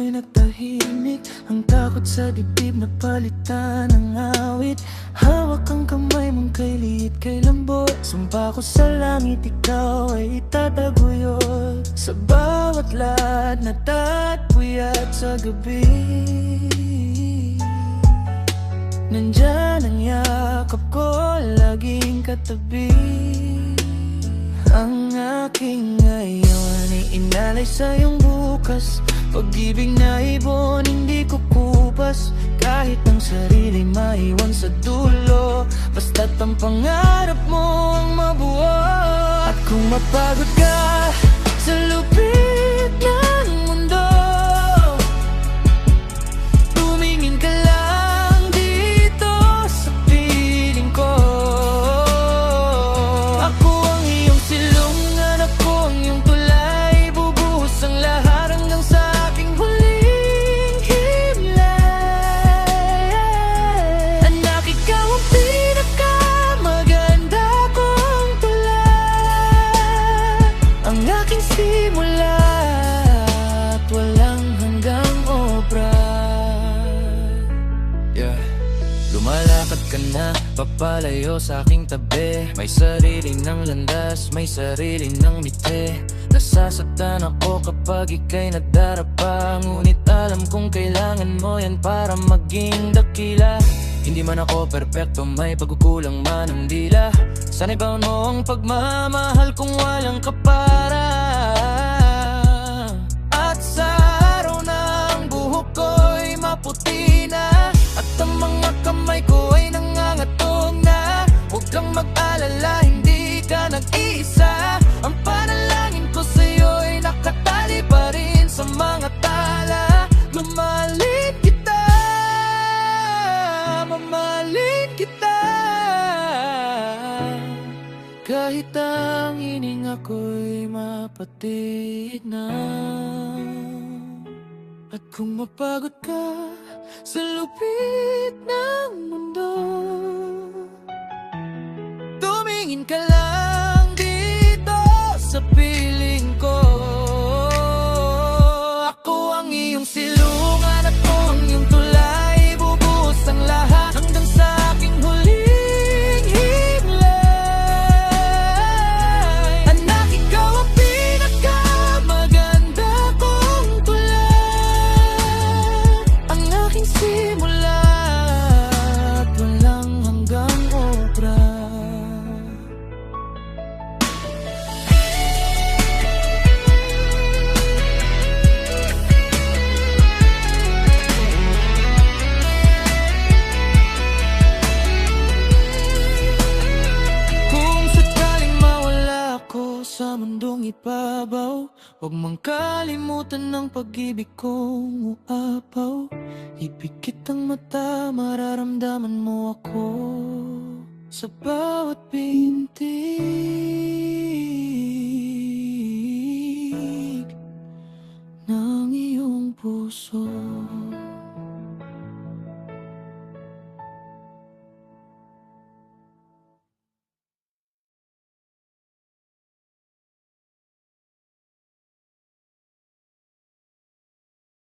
ako'y nagtahimik. Ang takot sa dibdib na palitan ng awit. Hawak ang kamay mong kay liit, kay lambot. Sumpa ko sa langit, ikaw ay itataguyod. Sa bawat lahat na tatpuyat sa gabi, nandyan ang yakap ko, laging katabi. Ang aking ngayon ay inalay sa iyong bukas. Pag-ibig na ibon, hindi ko kupas. Kahit ang sarili maiwan sa dulo, basta't ang pangarap mo ang mabuo. At kung mapagod ka sa lupit ng mundo, tumingin ka lang dito sa piling ko. Ako ang iyong silungan, ako ang iyong tulay. Bubuhos ang lahat hanggang sa aking huling himlay. Anak, ikaw ang pinakamaganda kong tulay. Ang aking simula at walang hanggang obra. Yeah. Lumalakad ka na, papalayo sa aking tabi. May sarili ng landas, may sarili ng ngiti. Nasasaktan ako kapag ika'y nadarapa. Ngunit alam kong kailangan mo yan para maging dakila. Hindi man ako perpekto, may pagkukulang man ang dila. Sana'y baon mo ang pagmamahal kung walang kapara. At sa araw na ang buhok ko'y maputi na, at ang mga kamay ko ay nangangatog na, huwag kang mag-alala, hindi ka nag-iisa. Ang panalangin ko sa'yo'y nakatali pa rin sa mga tala. Mamahalin kita, mamahalin kita. Kahit ang hininga ko'y mapatid na. At kung mapagod ka sa lupit ng mundo, tumingin ka lang dito sa piling ko. Ako ang iyong silungan, ako ang iyong tulay. Bubuhos ang lahat hanggang sa aking huling himlay. Anak, ikaw ang pinakamaganda kong tulay. Ang aking simula at walang hanggang obra. Kung sakaling mawala ako sa mundong ibabaw, huwag mong kalimutan ng pag-ibig kong uapaw. Ipikit ang mata, mararamdaman mo ako sa bawat pintig ng iyong puso.